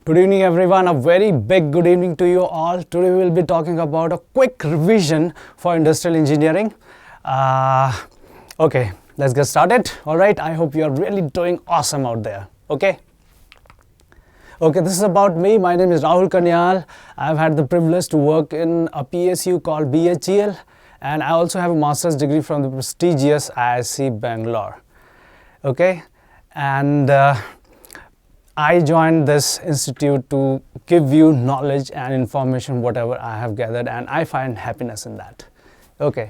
Good evening everyone, a very big good evening to you all. Today we will be talking about a quick revision for industrial engineering. Okay, let's get started. Alright, I hope you are really doing awesome out there. Okay, this is about me. My name is Rahul Kanyal. I've had the privilege to work in a PSU called BHEL, and I also have a master's degree from the prestigious IISc Bangalore. Okay, and I joined this institute to give you knowledge and information, whatever I have gathered, and I find happiness in that. Okay,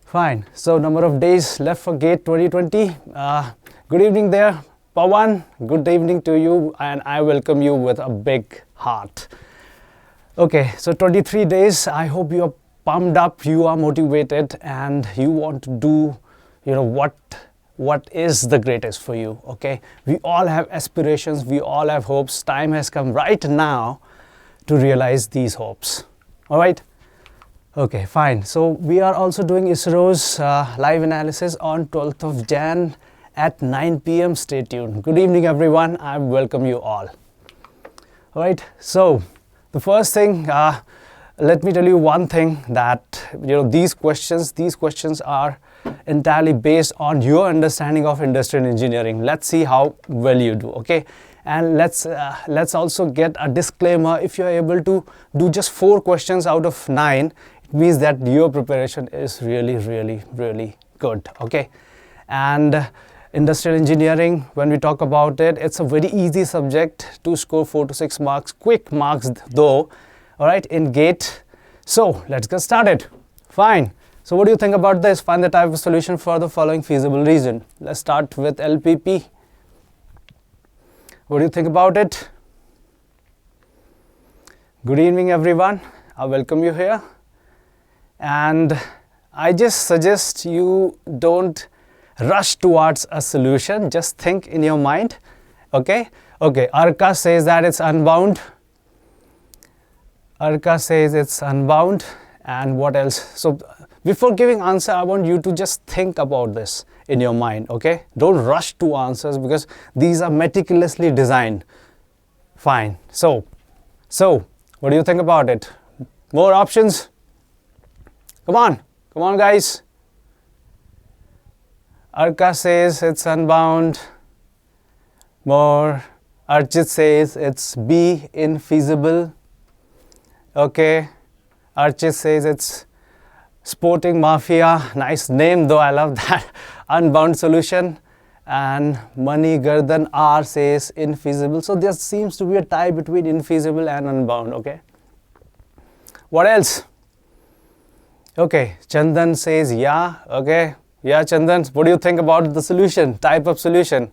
fine. So number of days left for GATE 2020. Good evening there, Part-1. Good evening to you, and I welcome you with a big heart. Okay, so 23 days. I hope you are pumped up, you are motivated, and you want to do, what is the greatest for you. Okay, we all have aspirations, we all have hopes. Time has come right now to realize these hopes. All right, okay, fine. So we are also doing ISRO's live analysis on 12th of Jan at 9 p.m. Stay tuned. Good evening everyone, I welcome you all. All right, so the first thing, let me tell you one thing, that these questions are entirely based on your understanding of industrial engineering. Let's see how well you do. Okay, and let's also get a disclaimer. If you are able to do just 4 questions out of 9, it means that your preparation is really good. Okay, and industrial engineering, when we talk about it, it's a very easy subject to score 4 to 6 marks, quick marks though. All right, in GATE. So let's get started. Fine. So what do you think about this? Find the type of solution for the following feasible reason. Let's start with LPP. What do you think about it? Good evening everyone. I welcome you here. And I just suggest you don't rush towards a solution. Just think in your mind. Okay. Arka says that it's unbound. Arka says it's unbound. And what else? So before giving answer, I want you to just think about this in your mind. Okay, don't rush to answers because these are meticulously designed. Fine. So what do you think about it? More options? Come on guys. Arka says it's unbound. More. Archit says it's B, infeasible. Okay, Archit says it's Sporting Mafia. Nice name though, I love that. Unbound solution. And Mani Gardan R says infeasible. So there seems to be a tie between infeasible and unbound. Okay, what else? Okay, Chandan says yeah. Okay, yeah, Chandan, what do you think about the solution, type of solution?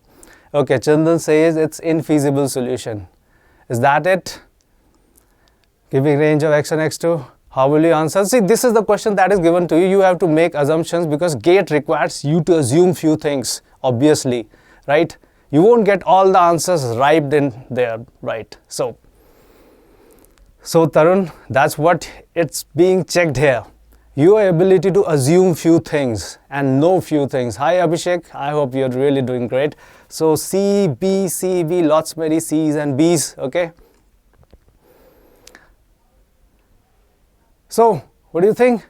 Okay, Chandan says it's infeasible solution. Is that it? Giving range of x1, x2. How will you answer? See, this is the question that is given to you. You have to make assumptions because GATE requires you to assume few things, obviously, right? You won't get all the answers right in there, right? So Tarun, that's what it's being checked here. Your ability to assume few things and know few things. Hi Abhishek, I hope you're really doing great. So C, B, lots many C's and B's, okay? So, what do you think?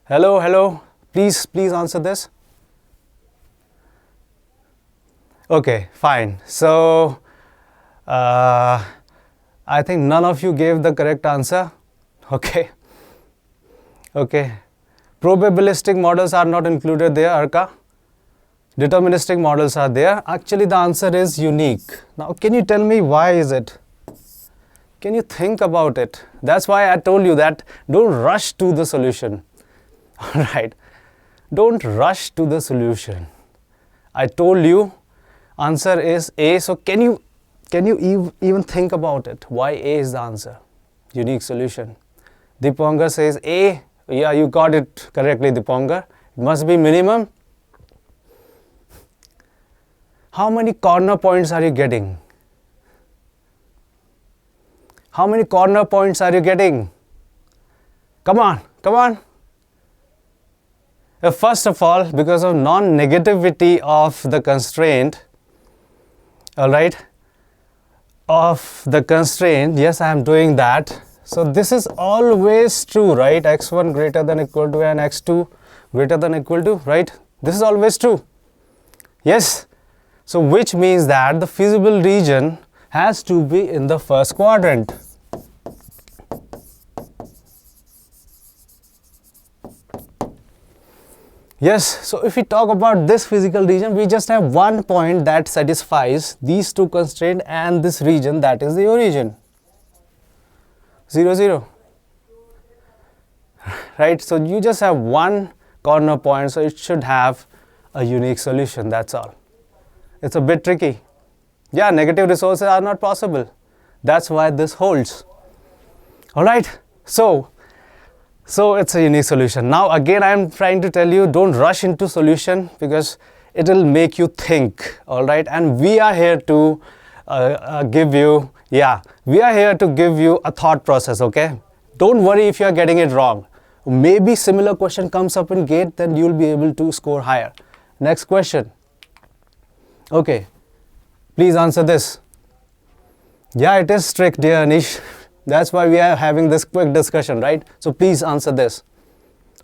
Hello, please answer this. Okay, fine. So, I think none of you gave the correct answer. Okay. Probabilistic models are not included there, Arka. Deterministic models are there. Actually, the answer is unique. Now, can you tell me why is it? Can you think about it? That's why I told you that don't rush to the solution. All right, don't rush to the solution. I told you answer is A. So can you even think about it? Why A is the answer? Unique solution. Dipongar says A. Yeah, you got it correctly, Dipongar. It must be minimum. How many corner points are you getting? How many corner points are you getting? Come on. First of all, because of non-negativity of the constraint, all right, of the constraint, yes, I am doing that. So this is always true, right? x1 greater than equal to and x2 greater than equal to, right? This is always true. Yes. So which means that the feasible region has to be in the first quadrant. Yes, so if we talk about this physical region, we just have one point that satisfies these two constraints, and this region, that is the origin. 0, 0. Right, so you just have one corner point, so it should have a unique solution, that's all. It's a bit tricky. Yeah, negative resources are not possible. That's why this holds. Alright, so it's a unique solution. Now again, I am trying to tell you, don't rush into solution because it will make you think. Alright, and we are here to give you a thought process, okay? Don't worry if you are getting it wrong. Maybe similar question comes up in GATE, then you will be able to score higher. Next question. Okay, please answer this. Yeah, it is strict, dear Anish. That's why we are having this quick discussion, right? So please answer this.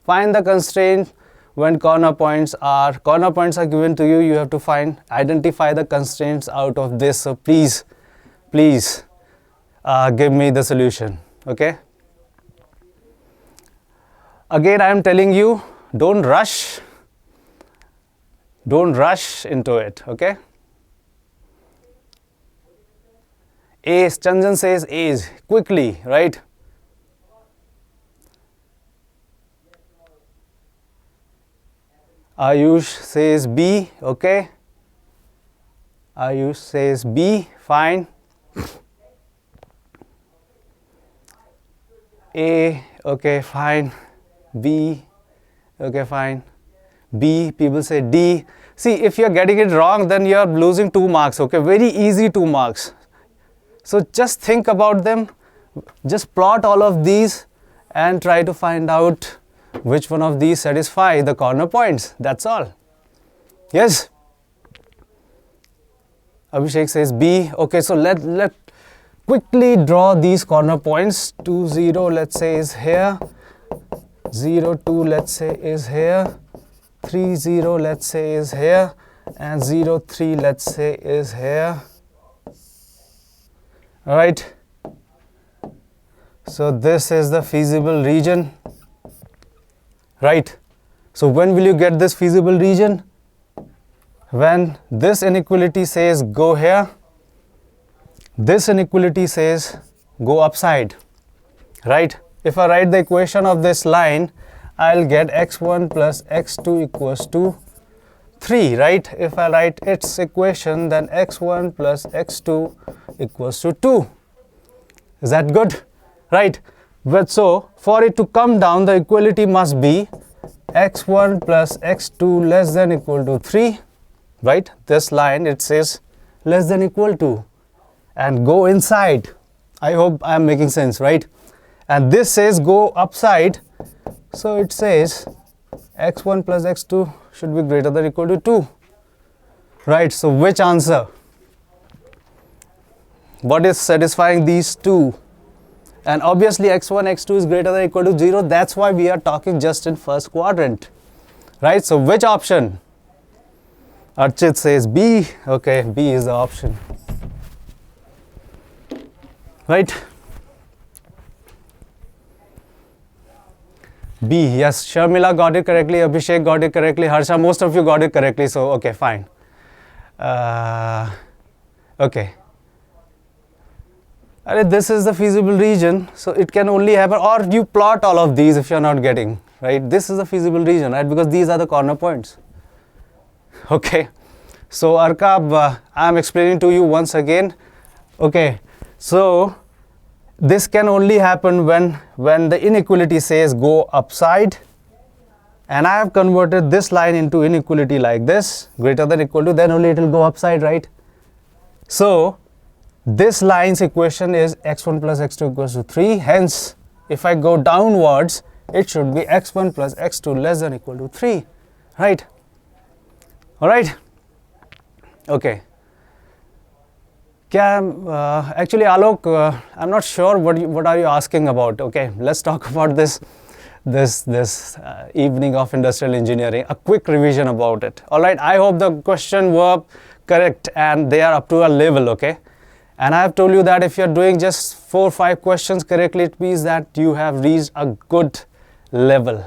Find the constraint when corner points are given to you. You have to identify the constraints out of this. So please give me the solution, okay? Again, I am telling you, don't rush into it, okay? Ace, Chandan says Ace, quickly, right? Ayush says B, okay? Ayush says B, fine. A, okay, fine. B, okay, fine. B, people say D. See, if you are getting it wrong, then you are losing 2 marks, okay? Very easy 2 marks. So just think about them, just plot all of these and try to find out which one of these satisfy the corner points. That's all. Yes. Abhishek says B. Okay, so let quickly draw these corner points. 2, 0, let's say is here. 0, 2, let's say is here. 3, 0, let's say is here. And 0, 3, let's say is here. Alright, so this is the feasible region, right? So when will you get this feasible region? When this inequality says go here, this inequality says go upside, right? If I write the equation of this line, I'll get x1 plus x2 equals to 3, right? If I write its equation, then x1 plus x2 equals to 2. Is that good? Right? But so, for it to come down, the equality must be x1 plus x2 less than equal to 3. Right? This line, it says less than equal to. And go inside. I hope I am making sense, right? And this says go upside. So, it says x1 plus x2 should be greater than equal to 2. Right, so which answer? What is satisfying these two? And obviously x1, x2 is greater than equal to 0. That's why we are talking just in first quadrant. Right, so which option? Archit says B. Okay, B is the option. Right? B, yes, Sharmila got it correctly, Abhishek got it correctly, Harsha, most of you got it correctly, so okay, fine. Okay. This is the feasible region, so it can only happen, or you plot all of these if you are not getting, right? This is the feasible region, right? Because these are the corner points. Okay. So, Arkab, I am explaining to you once again. Okay. So, this can only happen when the inequality says go upside, and I have converted this line into inequality like this, greater than equal to, then only it will go upside, right? So, this line's equation is x1 plus x2 equals to 3, hence if I go downwards, it should be x1 plus x2 less than equal to 3, right? Alright? Okay. Actually, Alok, I'm not sure what are you asking about. Okay, let's talk about this evening of industrial engineering. A quick revision about it. All right, I hope the question were correct and they are up to a level. Okay, and I have told you that if you are doing just 4 or 5 questions correctly, it means that you have reached a good level.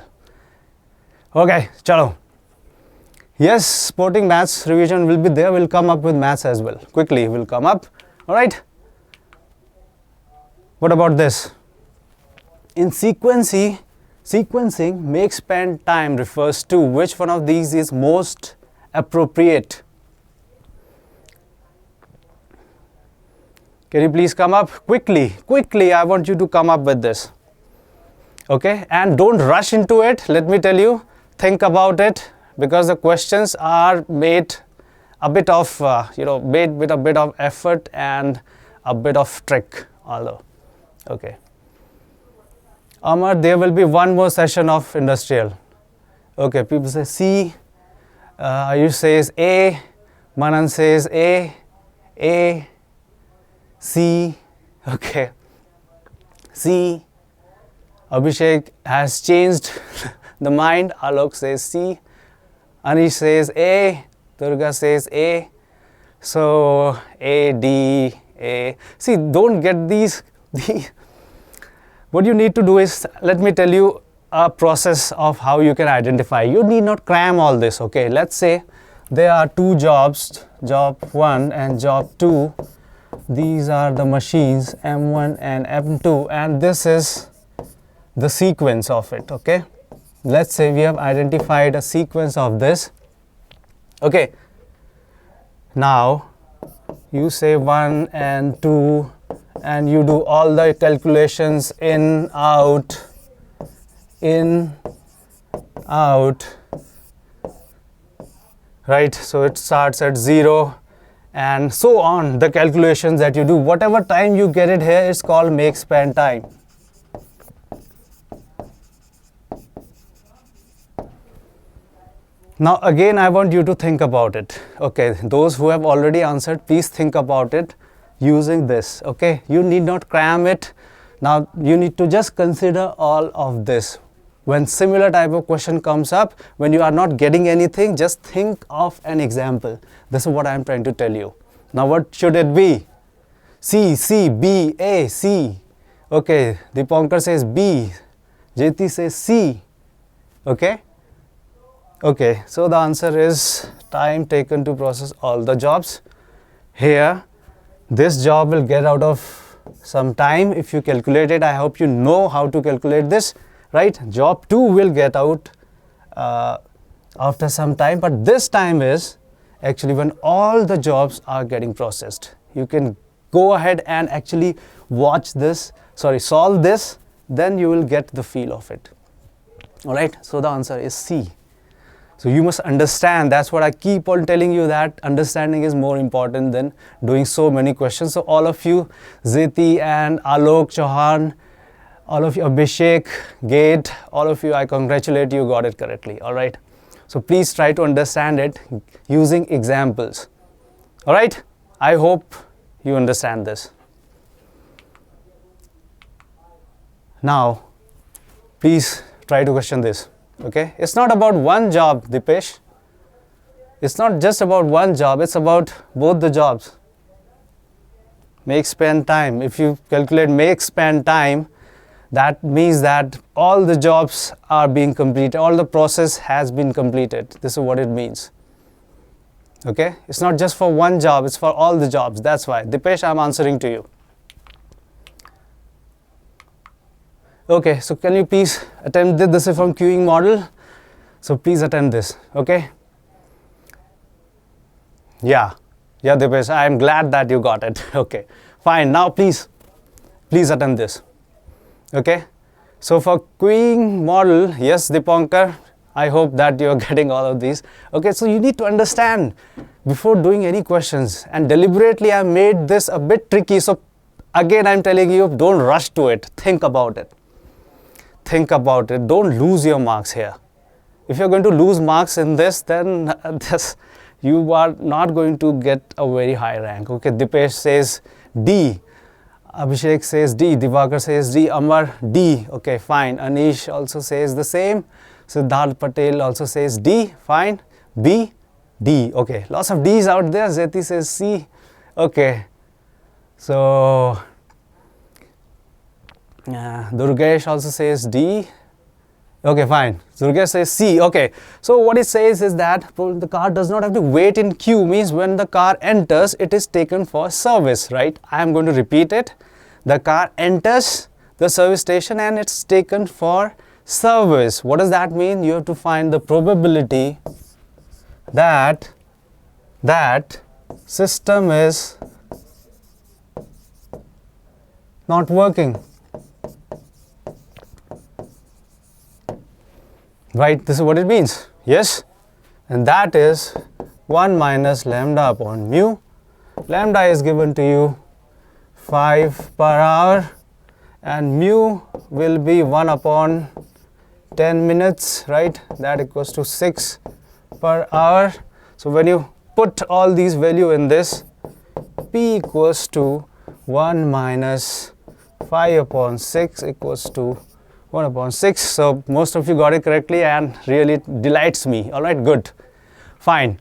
Okay, chalo. Yes, sporting maths revision will be there. We'll come up with maths as well. Quickly, we'll come up. All right. What about this? In sequencing, make spend time refers to which one of these is most appropriate? Can you please come up quickly? Quickly, I want you to come up with this. Okay, and don't rush into it. Let me tell you, think about it, because the questions are made a bit of, made with a bit of effort and a bit of trick, although. Okay. Amar, there will be one more session of industrial. Okay, people say C, Ayush says A, Manan says A, C, okay, C, Abhishek has changed the mind, Alok says C, Anish says A, Durga says A, so A, D, A. See, don't get these. What you need to do is, let me tell you a process of how you can identify. You need not cram all this, okay? Let's say there are 2 jobs, job 1 and job 2. These are the machines M1 and M2, and this is the sequence of it, okay? Let's say we have identified a sequence of this. Okay, now you say 1 and 2 and you do all the calculations in, out, right? So it starts at 0 and so on. The calculations that you do, whatever time you get it here, is called make spend time. Now again, I want you to think about it. Okay, those who have already answered, please think about it using this. Okay, you need not cram it. Now you need to just consider all of this. When similar type of question comes up, when you are not getting anything, just think of an example. This is what I am trying to tell you. Now what should it be? C, B, A, C. Okay, Dipankar says B, Jyoti says C. Okay. Okay, so the answer is time taken to process all the jobs. Here, this job will get out of some time if you calculate it. I hope you know how to calculate this, right? Job 2 will get out after some time, but this time is actually when all the jobs are getting processed. You can go ahead and actually watch this, solve this, then you will get the feel of it. All right, so the answer is C. So you must understand, that's what I keep on telling you, that understanding is more important than doing so many questions. So all of you, Ziti and Alok Chauhan, all of you, Abhishek, Gate, all of you, I congratulate you, got it correctly. All right. So please try to understand it using examples. All right. I hope you understand this. Now, please try to question this. Okay, it's not about one job, Dipesh. It's not just about one job, it's about both the jobs. Make spend time. If you calculate make spend time, that means that all the jobs are being completed, all the process has been completed. This is what it means. Okay, it's not just for one job, it's for all the jobs. That's why. Dipesh, I'm answering to you. Okay, so can you please attempt this? This is from queuing model. So please attempt this, okay? Yeah, Dipesh, I am glad that you got it. Okay, fine. Now please attempt this. Okay, so for queuing model, yes, Dipankar, I hope that you are getting all of these. Okay, so you need to understand before doing any questions, and deliberately I made this a bit tricky. So again, I'm telling you, don't rush to it. Think about it. Think about it. Don't lose your marks here. If you're going to lose marks in this, then you are not going to get a very high rank. Okay, Dipesh says D, Abhishek says D, Divakar says D, Amar D. Okay, fine. Anish also says the same. Siddharth Patel also says D. Fine. B, D. Okay, lots of D's out there. Zeti says C. Okay, so Durgesh also says D. Okay, fine. Durgesh says C. Okay, so what it says is that the car does not have to wait in queue, means when the car enters, it is taken for service, right? I am going to repeat it. The car enters the service station and it's taken for service. What does that mean? You have to find the probability that system is not working. Right, this is what it means. Yes, and that is 1 minus lambda upon mu. Lambda is given to you 5 per hour and mu will be 1 upon 10 minutes, right? That equals to 6 per hour. So when you put all these value in this, P equals to 1 minus 5 upon 6 equals to 1 upon 6. So most of you got it correctly and really delights me. All right, good. Fine.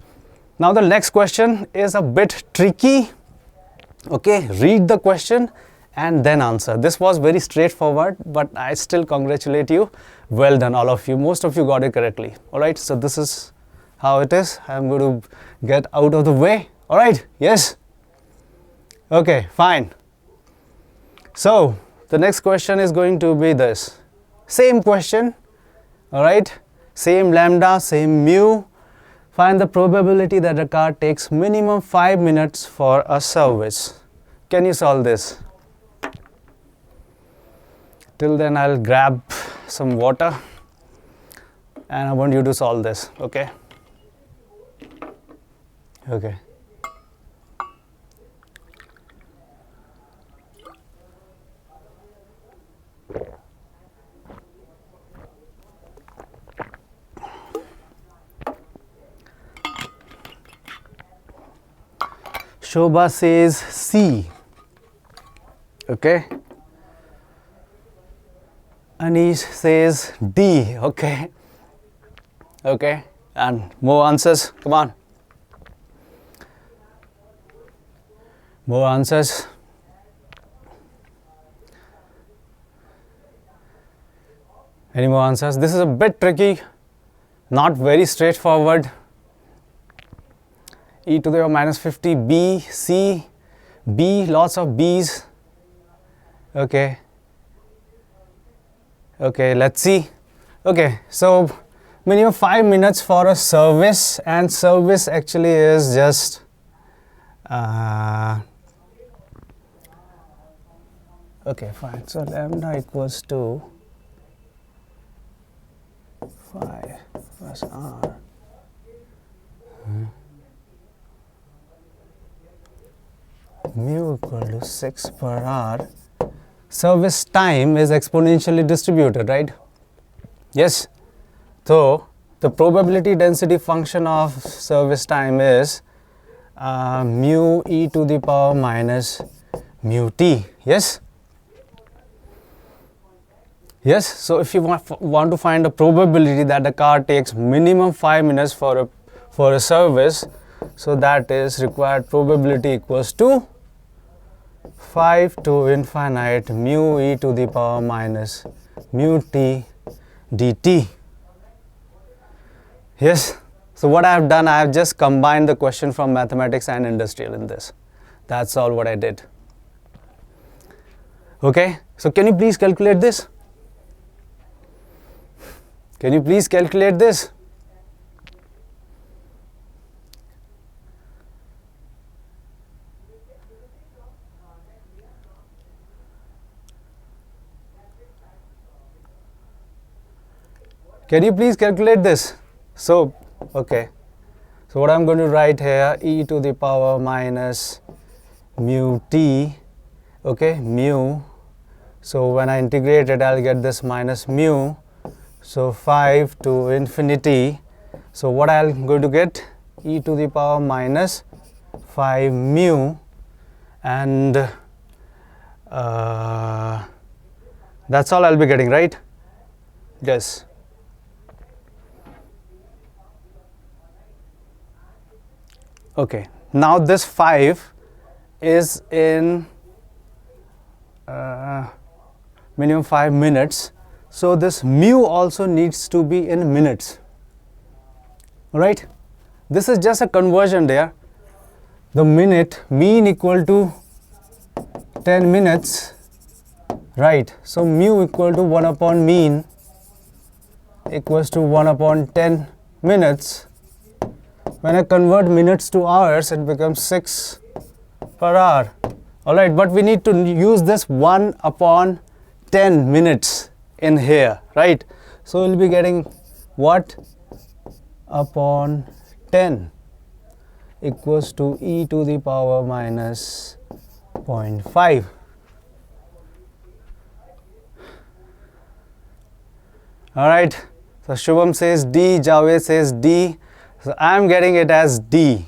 Now the next question is a bit tricky. Okay, read the question and then answer. This was very straightforward, but I still congratulate you. Well done, all of you. Most of you got it correctly. All right, so this is how it is. I'm going to get out of the way. All right, yes. Okay, fine. So the next question is going to be this. Same question, all right, same lambda, same mu. Find the probability that a car takes minimum 5 minutes for a service. Can you solve this? Till then, I'll grab some water and I want you to solve this, okay? Okay. Shobha says C. Okay. Anish says D. Okay. Okay. And more answers. Come on. More answers. Any more answers? This is a bit tricky. Not very straightforward. E to the power minus 50, B, C, B, lots of B's. Okay. Okay, let's see. Okay, so minimum 5 minutes for a service, and service actually is just okay, fine. So lambda equals to 5 plus R. Mu equal to 6 per hour. Service time is exponentially distributed, right? Yes. So the probability density function of service time is mu e to the power minus mu t. Yes. Yes. So if you want to find a probability that the car takes minimum 5 minutes for a service, so that is required probability equals to 5 to infinite mu e to the power minus mu t dt. Yes. So what I have done, I have just combined the question from mathematics and industrial in this. That's all what I did. Okay. So can you please calculate this? Can you please calculate this? Can you please calculate this? So, okay. So what I'm going to write here, e to the power minus mu t, okay, mu. So when I integrate it, I'll get this minus mu. So 5 to infinity. So what I'm going to get? e to the power minus 5 mu, and that's all I'll be getting, right? Yes. Okay, now this 5 is in minimum 5 minutes, so this mu also needs to be in minutes, right? This is just a conversion there. The minute mean equal to 10 minutes, right? So mu equal to 1 upon mean equals to 1 upon 10 minutes. When I convert minutes to hours, it becomes 6 per hour. Alright, but we need to use this 1 upon 10 minutes in here, right? So we'll be getting what? Upon 10 equals to e to the power minus 0.5. Alright, so Shubham says D, Javed says D. So I am getting it as D.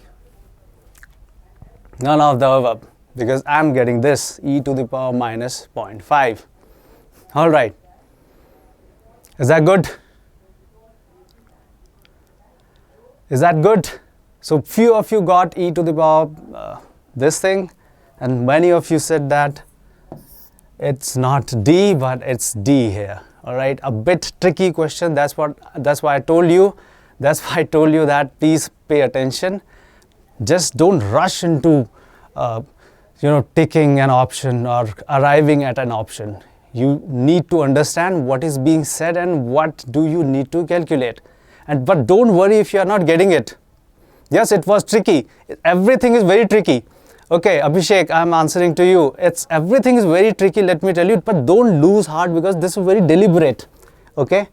None of the above, because I am getting this e to the power minus 0.5. Alright. Is that good? Is that good? So few of you got e to the power this thing, and many of you said that it's not D, but it's D here. Alright, a bit tricky question. That's why I told you. That's why I told you that please pay attention. Just don't rush into ticking an option or arriving at an option. You need to understand what is being said and what do you need to calculate. But don't worry if you are not getting it. Yes, it was tricky. Everything is very tricky. Okay, Abhishek, I am answering to you. Everything is very tricky, let me tell you, but don't lose heart because this is very deliberate. Okay,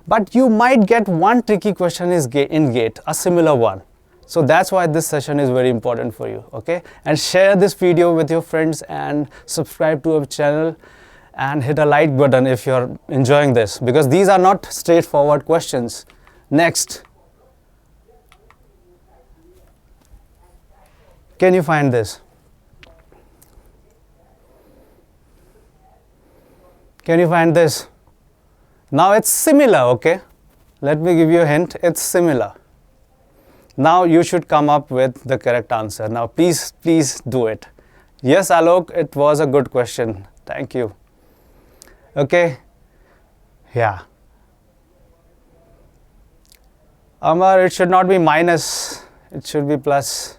but you might get one tricky question in GATE, a similar one. So that's why this session is very important for you. Okay, and share this video with your friends and subscribe to our channel and hit a like button if you're enjoying this, because these are not straightforward questions. Next, can you find this? Can you find this? Now it's similar, okay? Let me give you a hint, it's similar. Now you should come up with the correct answer. Now please do it. Yes, Alok, it was a good question. Thank you. Okay, yeah. Amar, it should not be minus, it should be plus.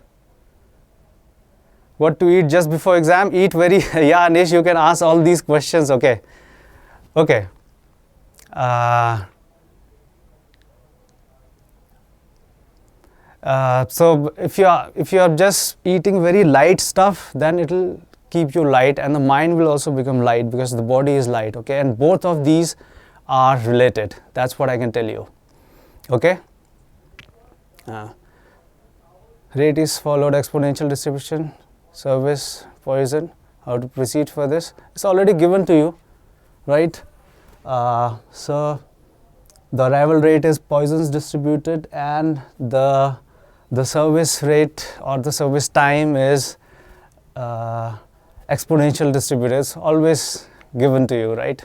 What to eat just before exam? Eat very, yeah, Anish, you can ask all these questions, okay. Okay. So if you are just eating very light stuff, then it will keep you light and the mind will also become light because the body is light, okay, and both of these are related. That's what I can tell you. Okay. Rate is followed exponential distribution, service, poison. How to proceed for this? It's already given to you, right? So the arrival rate is Poisson's distributed and the service rate or the service time is exponential distributed. It's always given to you, right?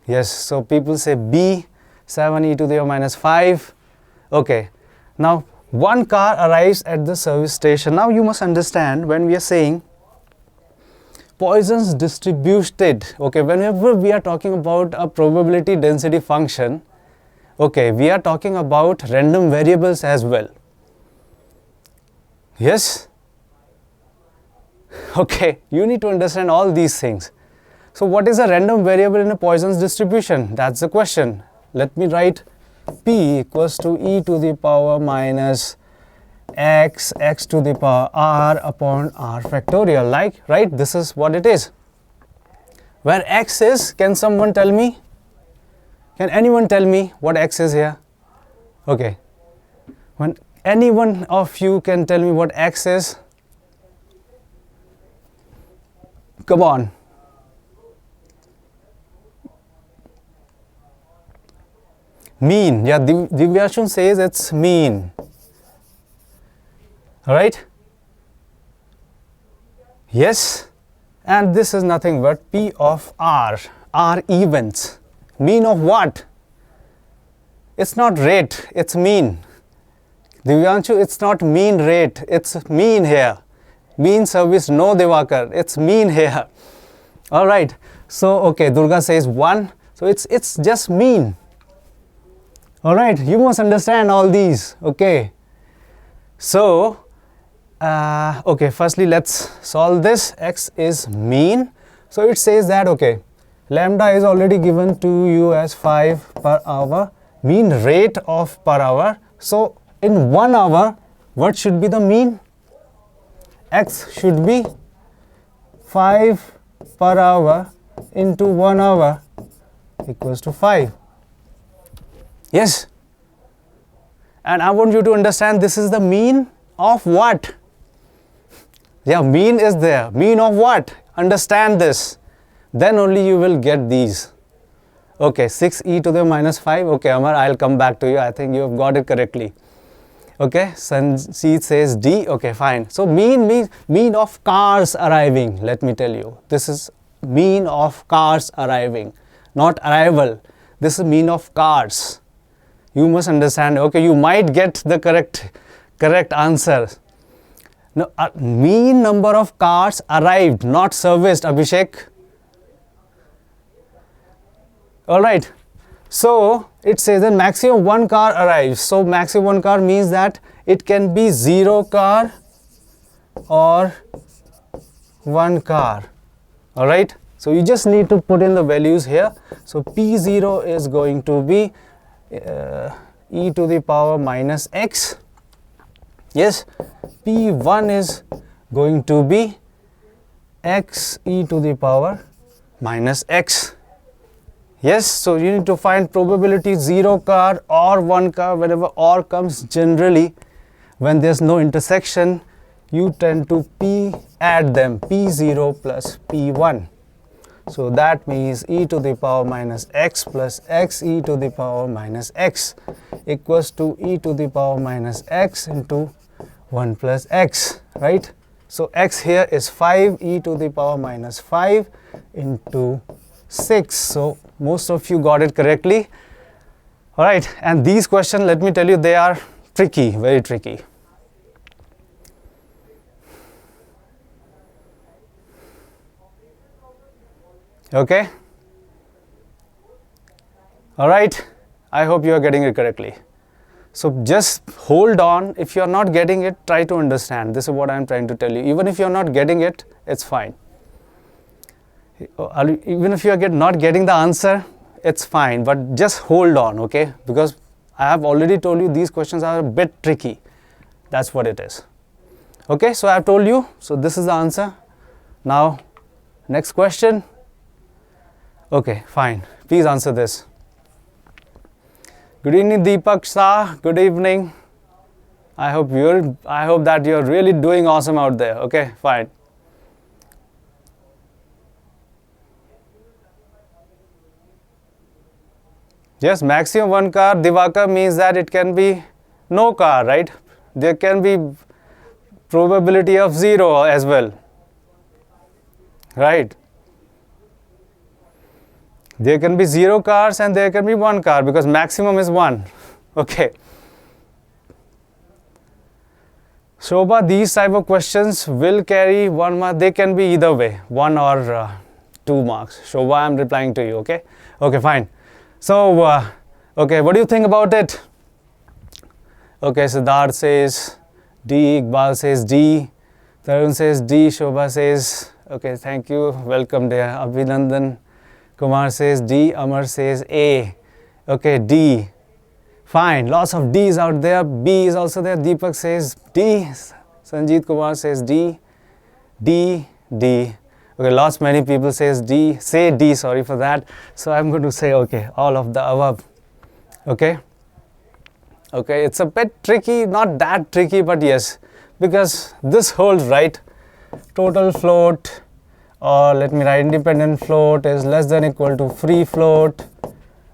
Yes, so people say B, 7 e to the power minus 5. Okay, now one car arrives at the service station. Now you must understand, when we are saying Poisson's distributed, okay, whenever we are talking about a probability density function, okay, we are talking about random variables as well. Yes? Okay, you need to understand all these things. So what is a random variable in a Poisson's distribution? That's the question. Let me write P equals to e to the power minus x to the power r upon r factorial, like, right? This is what it is. Where x is, can someone tell me? Can anyone tell me what x is here? Okay. When any one of you can tell me what x is, come on. Mean. Yeah, Divyashun says it's mean. All right. Yes. And this is nothing but P of R events. Mean of what? It's not rate, it's mean. Divyanshu, it's not mean rate, it's mean here. Mean service, no Divakar, it's mean here. All right. So, okay, Durga says 1. So, it's just mean. All right. You must understand all these. Okay. So, okay, firstly, let's solve this. X is mean. So, it says that, okay, lambda is already given to you as 5 per hour. Mean rate of per hour. So, in 1 hour, what should be the mean? X should be 5 per hour into 1 hour equals to 5. Yes. And I want you to understand this is the mean of what? Yeah, mean is there. Mean of what? Understand this. Then only you will get these. Okay, 6e to the minus 5. Okay, Amar, I'll come back to you. I think you have got it correctly. Okay, Sanjeet says D. Okay, fine. So, mean means mean of cars arriving. Let me tell you. This is mean of cars arriving, not arrival. This is mean of cars. You must understand. Okay, you might get the correct answer. No, mean number of cars arrived, not serviced, Abhishek. All right. So, it says that maximum 1 car arrives. So, maximum 1 car means that it can be 0 car or 1 car. All right. So, you just need to put in the values here. So, P0 is going to be e to the power minus x. Yes. P1 is going to be x e to the power minus x. Yes, so you need to find probability 0 car or 1 car. Whenever or comes, generally when there's no intersection, you tend to add them, P0 plus P1. So that means e to the power minus x plus x e to the power minus x equals to e to the power minus x into 1 plus x, right? So x here is 5 e to the power minus 5 into 6. So most of you got it correctly. All right, and these questions, let me tell you, they are tricky, very tricky. Okay. All right, I hope you are getting it correctly. So just hold on. If you are not getting it, try to understand. This is what I am trying to tell you. Even if you are not getting it, it's fine. Even if you are not getting the answer, it's fine, but just hold on, okay? Because I have already told you these questions are a bit tricky. That's what it is. Okay, so I have told you. So this is the answer. Now, next question. Okay, fine. Please answer this. Good evening, Deepak Shah. Good evening. I hope that you're really doing awesome out there. Okay, fine. Yes, maximum 1 car, Divakar, means that it can be no car, right? There can be probability of 0 as well, right? There can be 0 cars and there can be 1 car because maximum is 1. Okay. Shobha, these type of questions will carry 1 mark. They can be either way, 1 or 2 marks. Shobha, I am replying to you. Okay. Okay, fine. So, okay, what do you think about it? Okay, Siddharth says D, Iqbal says D, Tarun says D, Shobha says, okay, thank you, welcome there. Abhinandan Kumar says D, Amar says A. Okay, D. Fine, lots of D's out there. B is also there. Deepak says D. Sanjeet Kumar says D. D, D. Okay, many people says D. Say D, sorry for that. So I'm going to say, okay, all of the above. Okay. Okay, it's a bit tricky, not that tricky, but yes, because this holds, right? Total float, or let me write independent float is less than equal to free float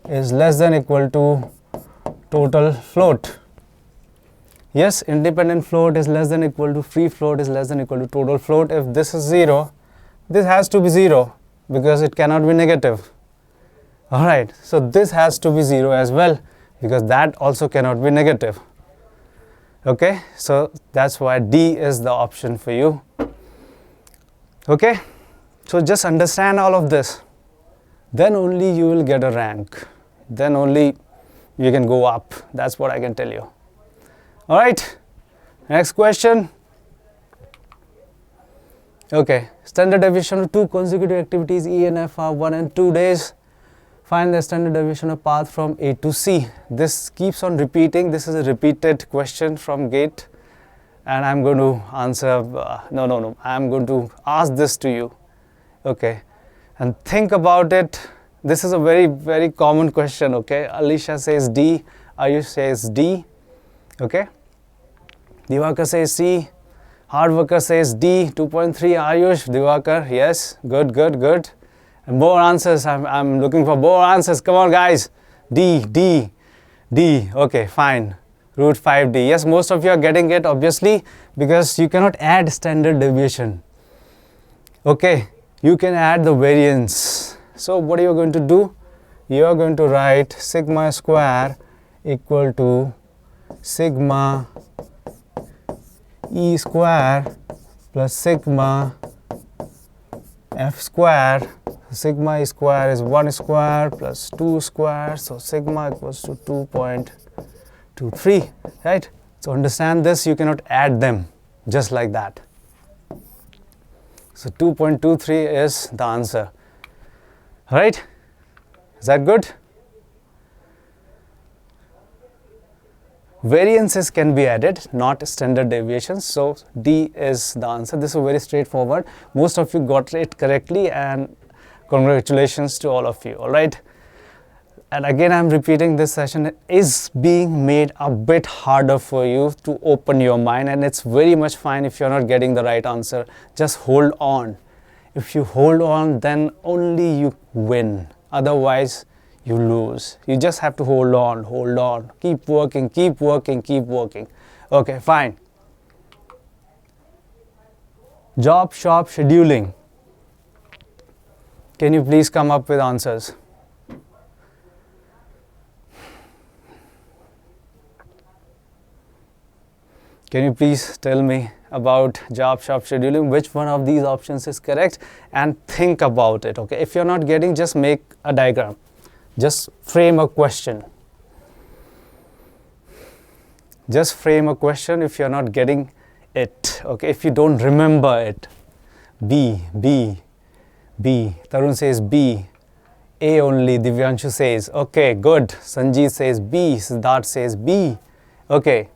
is less than equal to total float. Yes, independent float is less than equal to free float is less than equal to total float. If this is 0, this has to be 0 because it cannot be negative. Alright, so this has to be 0 as well because that also cannot be negative. Okay, so that's why D is the option for you. Okay, so just understand all of this. Then only you will get a rank. Then only you can go up. That's what I can tell you. Alright, next question. Okay, standard deviation of two consecutive activities E and F are 1 and 2 days. Find the standard deviation of path from A to C. This keeps on repeating. This is a repeated question from GATE. And I'm going to answer, no. I'm going to ask this to you. Okay, and think about it. This is a very, very common question. Okay, Alicia says D, Ayush says D. Okay, Divakar says C, hard worker says D, 2.3, Ayush, Divakar, yes, good. And more answers, I'm looking for more answers. Come on guys, D, okay, fine. Root 5D, yes, most of you are getting it obviously because you cannot add standard deviation. Okay, you can add the variance. So what are you going to do? You are going to write sigma square equal to sigma E square plus sigma F square. Sigma E square is 1 square plus 2 square, so sigma equals to 2.23, right? So understand this, you cannot add them just like that. So 2.23 is the answer, right? Is that good? Variances can be added, not standard deviations. So D is the answer. This is very straightforward. Most of you got it correctly and congratulations to all of you. All right. And again, I'm repeating, this session is being made a bit harder for you to open your mind, and it's very much fine if you're not getting the right answer. Just hold on. If you hold on, then only you win. Otherwise, you lose. You just have to hold on. Keep working. Okay, fine. Job shop scheduling. Can you please come up with answers? Can you please tell me about job shop scheduling? Which one of these options is correct? And think about it, okay? If you're not getting, just make a diagram. Just frame a question. Just frame a question if you're not getting it, okay? If you don't remember it. B. Tarun says B. A only, Divyanshu says. Okay, good. Sanjeev says B. Siddharth says B. Okay.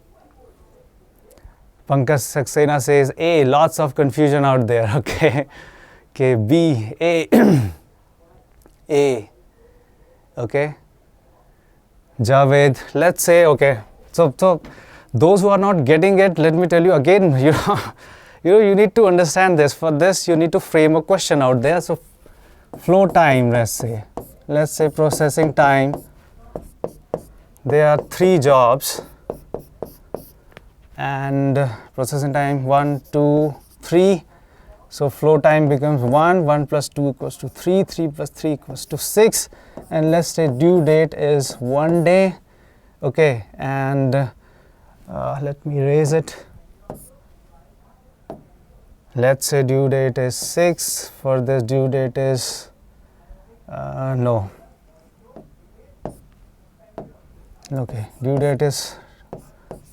Pankaj Saxena says A. Lots of confusion out there. Okay. Okay, B, A. A. Okay. Javed, let's say, okay. So those who are not getting it, let me tell you again, you need to understand this. For this, you need to frame a question out there. So flow time, let's say processing time. There are 3 jobs. And processing time 1, 2, 3. So flow time becomes 1 plus 2 equals to 3 plus 3 equals to 6, and let's say due date is 1 day. Okay, and let me erase it. Let's say due date is 6. For this, due date is no. Okay, due date is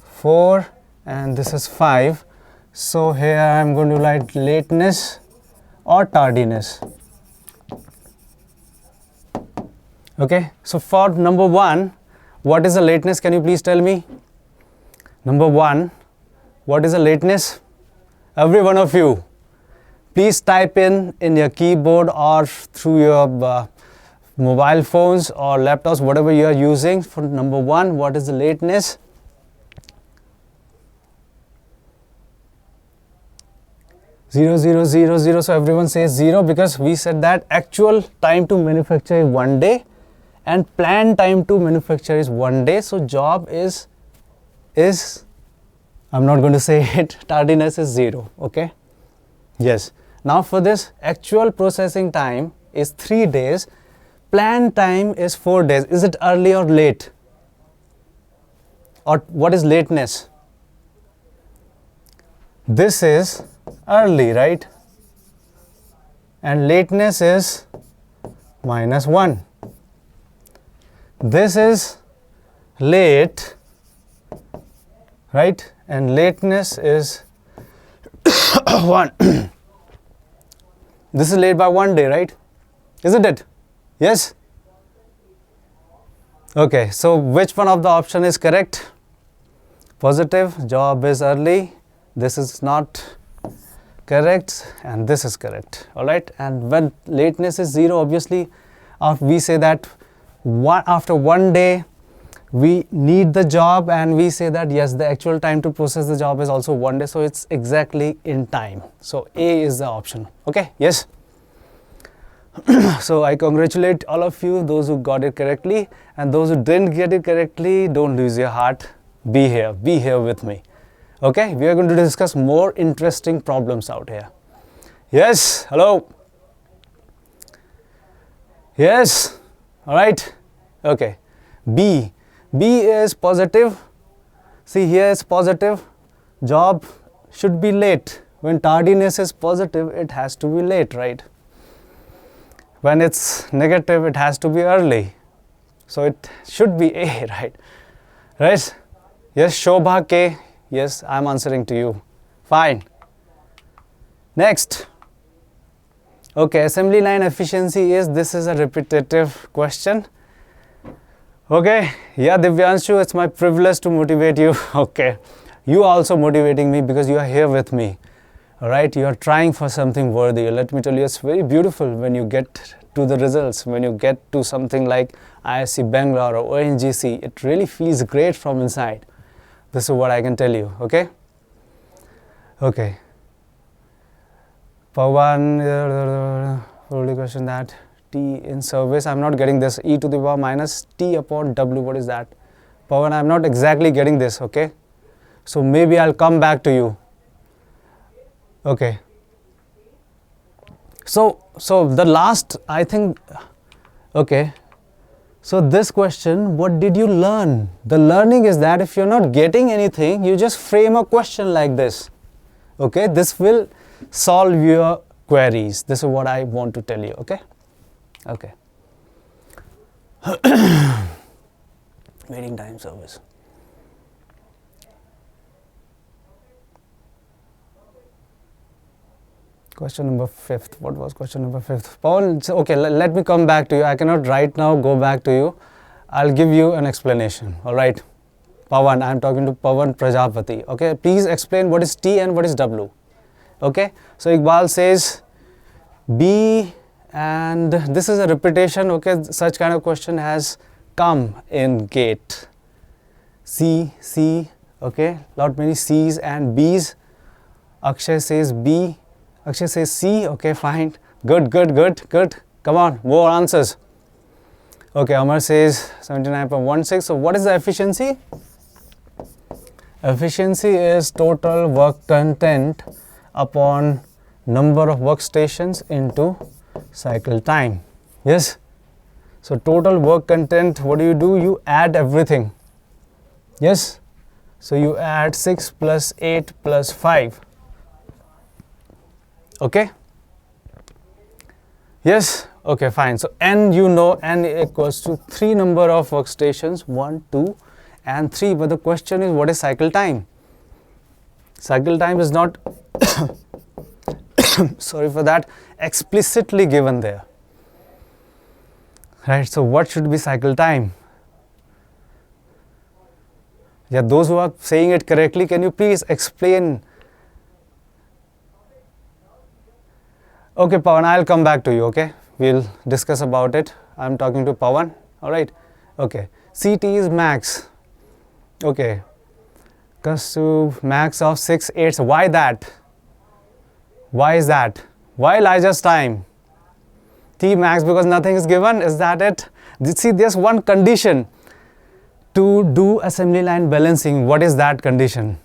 4 and this is 5. So here I am going to write lateness or tardiness. Okay, so for number 1, what is the lateness? Can you please tell me? Number 1, what is the lateness? Every one of you, please type in your keyboard or through your mobile phones or laptops, whatever you are using. For number 1, what is the lateness? Zero. So everyone says 0 because we said that actual time to manufacture is 1 day and planned time to manufacture is 1 day. So job is I'm not going to say it. Tardiness is 0. Okay. Yes. Now for this, actual processing time is 3 days. Planned time is 4 days. Is it early or late? Or what is lateness? This is early, right? And lateness is -1. This is late, right? And lateness is 1. This is late by 1 day, right? Isn't it? Yes? Okay, so which one of the option is correct? Positive, job is early. This is not correct and this is correct. Alright, and when lateness is 0, obviously we say that after 1 day we need the job, and we say that yes, the actual time to process the job is also 1 day, so it's exactly in time. So A is the option. Okay, yes. So I congratulate all of you, those who got it correctly, and those who didn't get it correctly, don't lose your heart. Be here with me. Okay, we are going to discuss more interesting problems out here. Yes, hello. Yes, all right. Okay, B is positive. See, here is positive. Job should be late. When tardiness is positive, it has to be late, right? When it's negative, it has to be early. So it should be A, right? Right? Yes, Shobha K. Yes, I'm answering to you. Fine. Next. Okay, assembly line efficiency is, this is a repetitive question. Okay, yeah, Divyanshu, it's my privilege to motivate you. Okay, you are also motivating me because you are here with me. All right, you are trying for something worthy. Let me tell you, it's very beautiful when you get to the results, when you get to something like IISc Bangalore or ONGC. It really feels great from inside. This is what I can tell you. Okay. Okay. Pawan, only question that T in service. I'm not getting this. E to the power minus T upon W. What is that? Pawan, I'm not exactly getting this. Okay. So maybe I'll come back to you. Okay. So the last, I think, okay. So this question, what did you learn? The learning is that if you're not getting anything, you just frame a question like this. Okay, this will solve your queries. This is what I want to tell you. Okay. Okay. Waiting time service. Question number 5th. What was question number 5th? Paul, okay, let me come back to you. I cannot right now go back to you. I'll give you an explanation. All right. Pawan, I'm talking to Pawan Prajapati. Okay, please explain what is T and what is W. Okay, so Iqbal says B, and this is a repetition. Okay, such kind of question has come in GATE. C, okay, lot many C's and B's. Akshay says B. Akshay says C. Okay, fine. Good. Come on, more answers. Okay, Amar says 79.16. So what is the efficiency? Efficiency is total work content upon number of workstations into cycle time. Yes. So total work content, what do? You add everything. Yes. So you add 6 plus 8 plus 5. Okay. Yes. Okay, fine. So n, you know, n equals to 3 number of workstations, 1, 2 and 3. But the question is, what is cycle time? Cycle time is not sorry for that, explicitly given there. Right. So what should be cycle time? Yeah, those who are saying it correctly, can you please explain? Okay, Pawan, I'll come back to you. Okay, we'll discuss about it. I'm talking to Pawan. All right. Okay. CT is max. Okay. Comes to max of 6 8. Why that? Why is that? Why Elijah's time? T max, because nothing is given. Is that it? See, there's one condition to do assembly line balancing. What is that condition?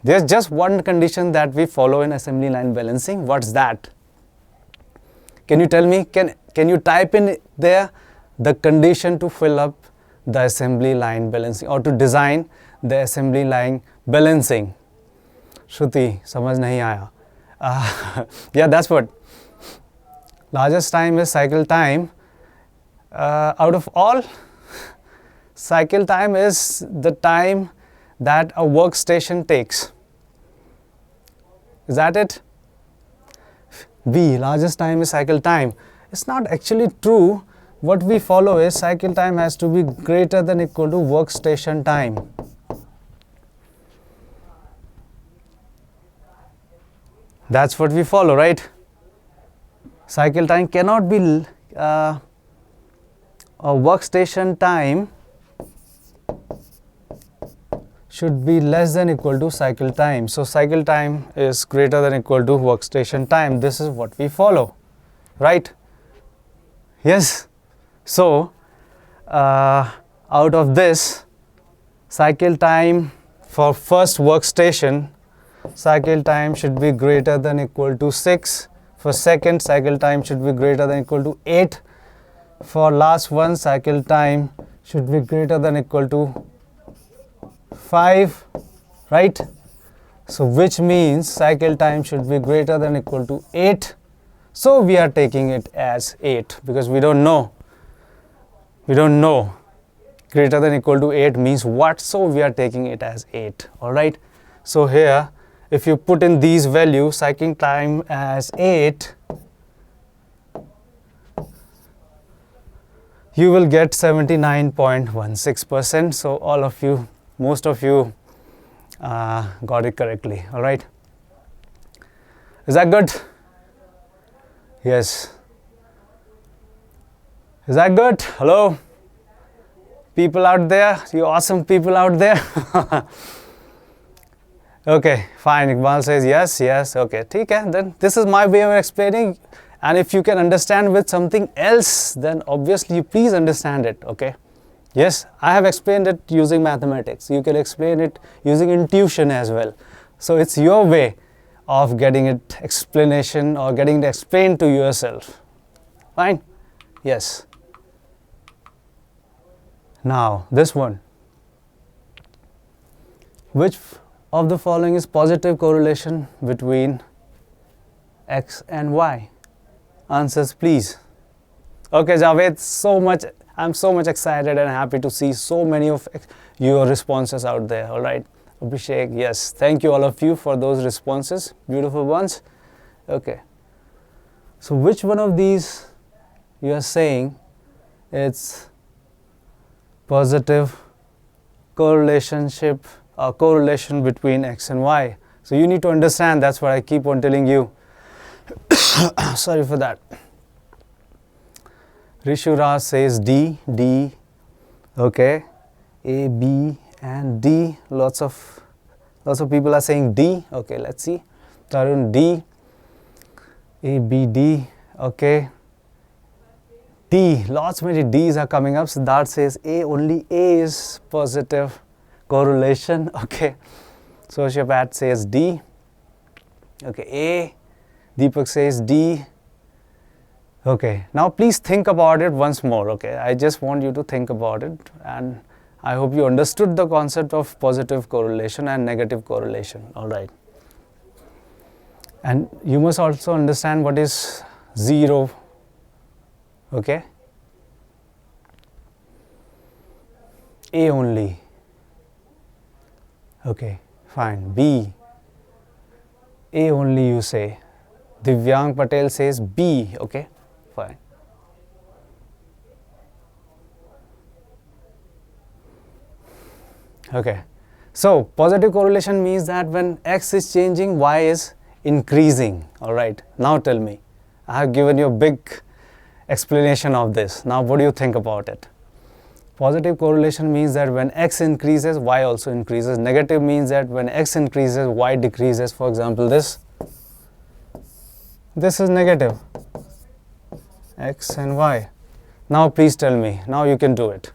There's just one condition that we follow in assembly line balancing. What's that? Can you tell me? Can you type in there the condition to fill up the assembly line balancing or to design the assembly line balancing? Shruti, samajh nahi aaya. Yeah, that's what. Largest time is cycle time. Out of all, cycle time is the time that a workstation takes. Is that it? B, largest time is cycle time. It's not actually true. What we follow is cycle time has to be greater than equal to workstation time. That's what we follow, right? Cycle time cannot be a workstation time should be less than equal to cycle time. So cycle time is greater than equal to workstation time. This is what we follow, right? Yes. So out of this, cycle time for first workstation, cycle time should be greater than equal to 6. For second, cycle time should be greater than equal to 8. For last one, cycle time should be greater than equal to 5, right? So which means cycle time should be greater than equal to 8. So we are taking it as 8 because we don't know. We don't know greater than equal to 8 means what, so we are taking it as 8. All right. So here, if you put in these values, cycling time as 8, you will get 79.16%. So all of you, most of you got it correctly. All right. Is that good? Yes. Is that good? Hello? People out there, you awesome people out there. Okay, fine. Iqbal says yes, yes. Okay, theek hai. Then this is my way of explaining. And if you can understand with something else, then obviously you please understand it. Okay. Yes, I have explained it using mathematics. You can explain it using intuition as well. So it's your way of getting it explanation or getting it explained to yourself. Fine? Yes. Now, this one. Which of the following is positive correlation between X and Y? Answers, please. Okay, Javed, I'm so much excited and happy to see so many of your responses out there. All right. Abhishek, yes. Thank you all of you for those responses. Beautiful ones. Okay. So which one of these you are saying it's positive correlation between X and Y? So you need to understand, that's what I keep on telling you. Sorry for that. Rishura says D. Okay. A, B and D. Lots of people are saying D. Okay, let's see. Tarun, D. A, B, D. Okay. D. Lots many D's are coming up. Siddharth says A. Only A is positive correlation. Okay. Sociopath says D. Okay. A. Deepak says D. Okay. Now please think about it once more. Okay. I just want you to think about it, and I hope you understood the concept of positive correlation and negative correlation. All right. And you must also understand what is 0. Okay. A only. Okay, fine. B. A only you say. Divyang Patel says B. Okay, fine. Okay. So positive correlation means that when X is changing, Y is increasing. All right. Now tell me. I have given you a big explanation of this. Now what do you think about it? Positive correlation means that when X increases, Y also increases. Negative means that when X increases, Y decreases. For example, this is negative. X and Y. Now please tell me. Now you can do it.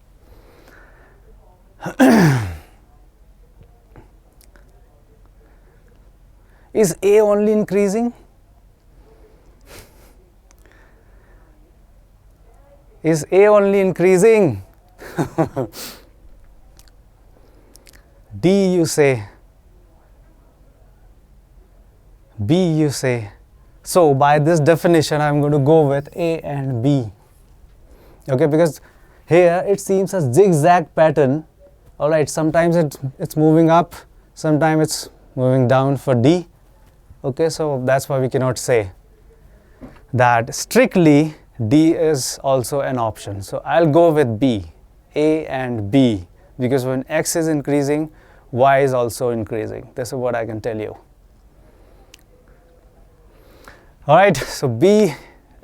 Is A only increasing? Is A only increasing? D you say, B you say. So by this definition I am going to go with A and B. Okay, because here it seems a zigzag pattern. Alright, sometimes it's moving up, sometimes it's moving down for D. Okay, so that's why we cannot say that strictly D is also an option. So I'll go with B, A and B, because when X is increasing, Y is also increasing. This is what I can tell you. Alright, so B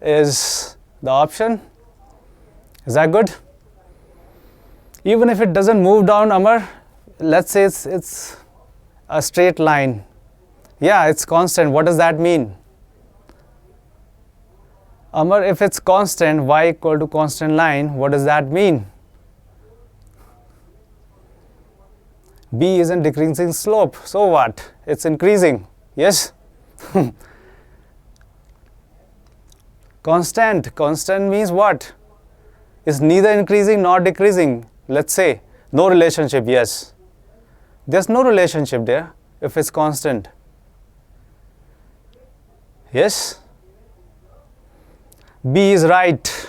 is the option. Is that good? Even if it doesn't move down, Amar, let's say it's a straight line. Yeah, it's constant. What does that mean? Amar, if it's constant, y equal to constant line, what does that mean? B is in decreasing slope. So what? It's increasing. Yes? Constant. Constant means what? It's neither increasing nor decreasing. Let's say no relationship. Yes. There's no relationship there if it's constant. Yes? B is right.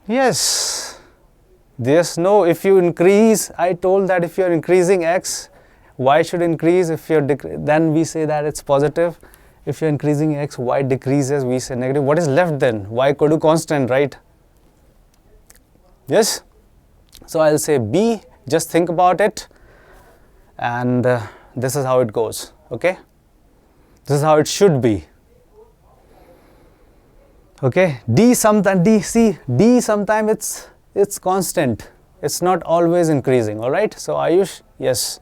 Yes. There's no, if you increase, I told that if you're increasing X, Y should increase. If you're then we say that it's positive. If you're increasing X, Y decreases, we say negative. What is left then? Y equal to constant, right? Yes? So I'll say B, just think about it. And this is how it goes, okay? This is how it should be. Okay, D sometimes, D sometimes it's constant. It's not always increasing, all right? So Ayush, yes,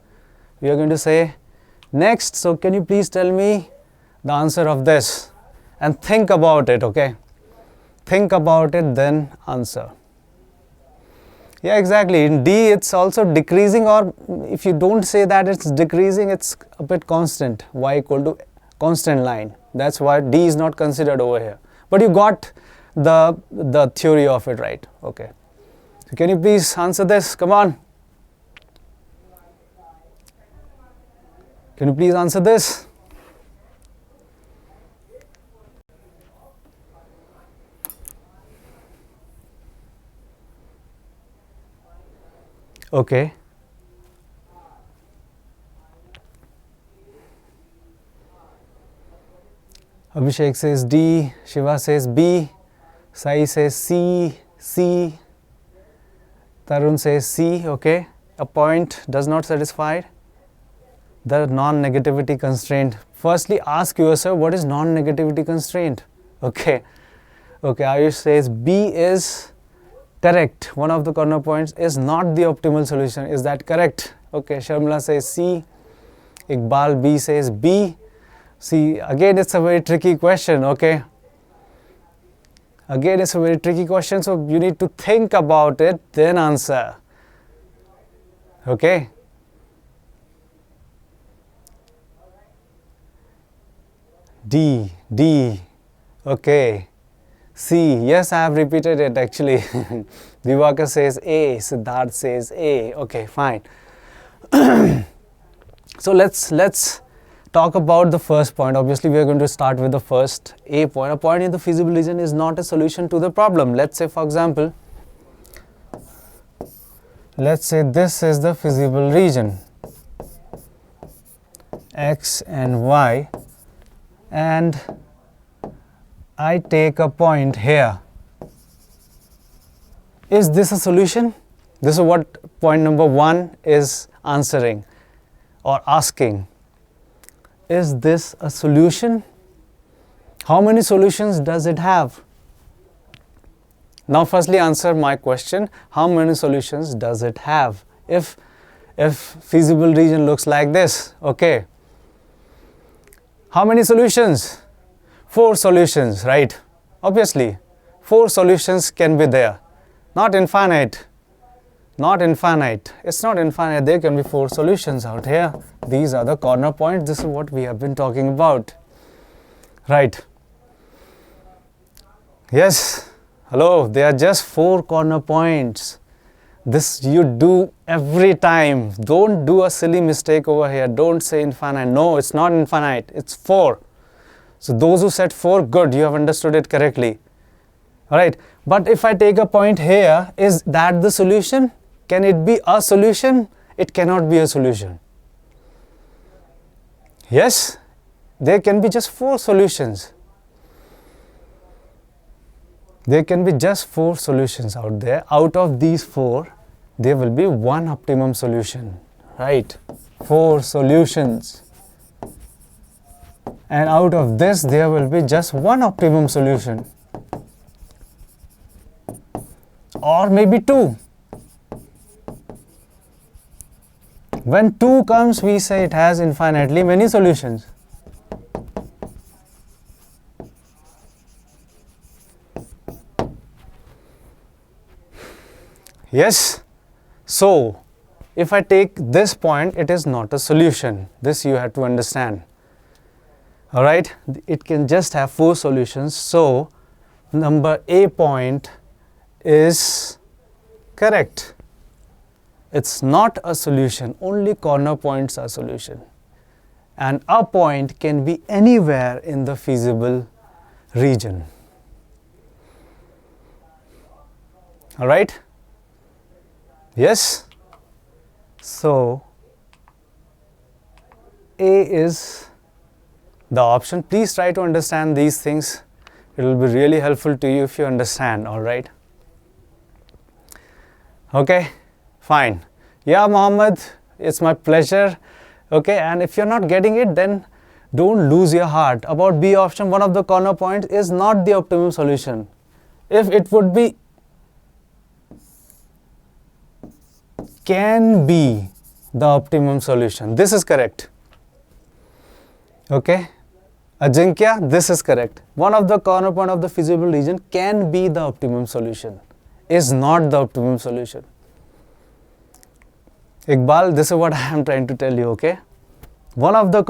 we are going to say next. So can you please tell me the answer of this and think about it, okay? Think about it, then answer. Yeah, exactly. In D, it's also decreasing, or if you don't say that it's decreasing, it's a bit constant. Y equal to constant line. That's why D is not considered over here. But you got the theory of it, right? Okay. So can you please answer this? Come on. Can you please answer this? Okay. Abhishek says D, Shiva says B, Sai says C, Tarun says C, okay. A point does not satisfy the non-negativity constraint. Firstly, ask yourself, what is non-negativity constraint? Okay. Okay, Ayush says B is correct. One of the corner points is not the optimal solution. Is that correct? Okay, Sharmila says C. Iqbal B says B. See, again it's a very tricky question, okay? Again it's a very tricky question, so you need to think about it, then answer. Okay? D, okay. C, yes, I have repeated it actually. Divakar says A, Siddharth says A. Okay, fine. So let's talk about the first point. Obviously, we are going to start with the first A point. A point in the feasible region is not a solution to the problem. Let's say, for example, let's say this is the feasible region, X and Y, and I take a point here. Is this a solution? This is what point number 1 is answering or asking. Is this a solution? How many solutions does it have? Now firstly answer my question, how many solutions does it have? If feasible region looks like this, okay. How many solutions? 4 solutions, right? Obviously, 4 solutions can be there, not infinite. Not infinite. It's not infinite. There can be 4 solutions out here. These are the corner points. This is what we have been talking about. Right. Yes. Hello. They are just 4 corner points. This you do every time. Don't do a silly mistake over here. Don't say infinite. No, it's not infinite. It's 4. So those who said 4, good. You have understood it correctly. Alright. But if I take a point here, is that the solution? Can it be a solution? It cannot be a solution. Yes, there can be just 4 solutions. There can be just 4 solutions out there. Out of these 4, there will be one optimum solution. Right? 4 solutions. And out of this, there will be just one optimum solution. Or maybe 2. When 2 comes, we say it has infinitely many solutions. Yes. So, if I take this point, it is not a solution. This you have to understand. Alright. It can just have 4 solutions. So, number A point is correct. It's not a solution. Only corner points are solution. And a point can be anywhere in the feasible region. Alright? Yes? So, A is the option. Please try to understand these things. It will be really helpful to you if you understand. Alright? Okay? Fine. Yeah, Mohammed, it's my pleasure. Okay, and if you're not getting it, then don't lose your heart. About B option, one of the corner points is not the optimum solution. If it would be, can be the optimum solution. This is correct. Okay. Ajinkya, this is correct. One of the corner point of the feasible region can be the optimum solution. Is not the optimum solution. Iqbal, this is what I am trying to tell you, okay? One of the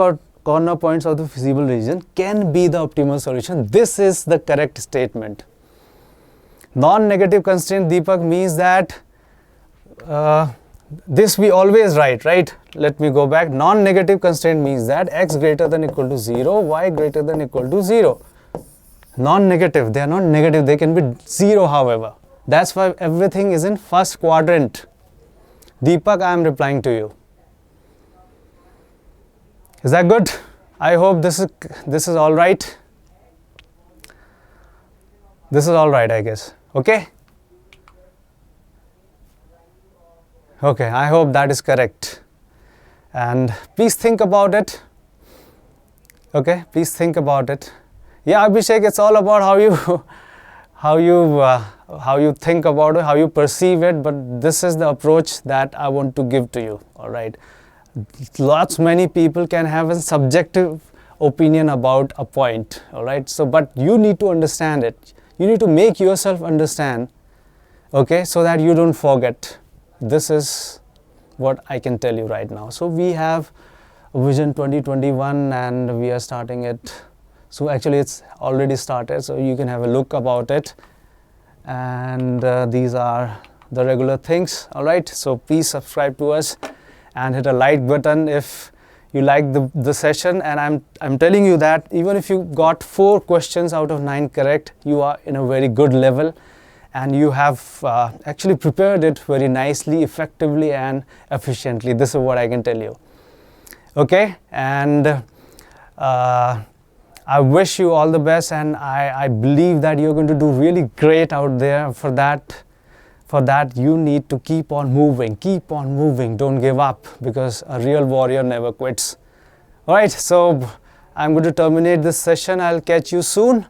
corner points of the feasible region can be the optimal solution. This is the correct statement. Non-negative constraint, Deepak, means that this we always write, right? Let me go back. Non-negative constraint means that x greater than equal to 0, y greater than equal to 0. Non-negative, they are not negative, they can be 0 however. That's why everything is in first quadrant. Deepak, I am replying to you. Is that good? I hope this is all right. This is all right, I guess. Okay? Okay, I hope that is correct. And please think about it. Okay, please think about it. Yeah, Abhishek, it's all about how you think about it, how you perceive it, but this is the approach that I want to give to you. All right. Many people can have a subjective opinion about a point. All right. So, but you need to understand it. You need to make yourself understand. Okay, so that you don't forget. This is what I can tell you right now. So we have Vision 2021 and we are starting it. So actually it's already started, so you can have a look about it. And these are the regular things. All right, so please subscribe to us and hit a like button if you like the session. And I'm telling you that even if you got 4 questions out of 9 correct, you are in a very good level and you have actually prepared it very nicely, effectively and efficiently. This is what I can tell you. Okay, and I wish you all the best, and I believe that you're going to do really great out there. For that you need to keep on moving, don't give up, because a real warrior never quits. Alright, so I'm going to terminate this session. I'll catch you soon.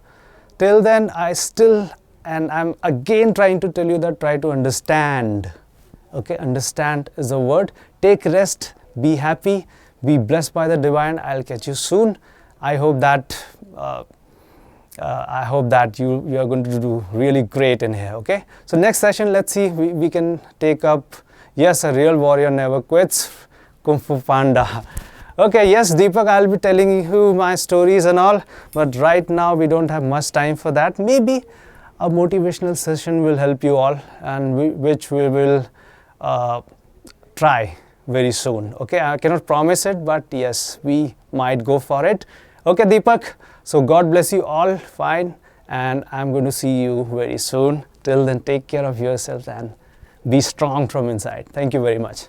Till then, I'm again trying to tell you that try to understand. Okay, understand is a word. Take rest, be happy, be blessed by the divine. I'll catch you soon. I hope that you are going to do really great in here. Okay, so next session, let's see, we can take up Yes, a real warrior never quits. Kung Fu Panda. Okay, yes, Deepak, I'll be telling you my stories and all, but right now we don't have much time for that. Maybe a motivational session will help you all, and which we will try very soon. Okay, I cannot promise it, but yes, we might go for it. Okay, Deepak, so God bless you all. Fine, and I'm going to see you very soon. Till then, take care of yourself and be strong from inside. Thank you very much.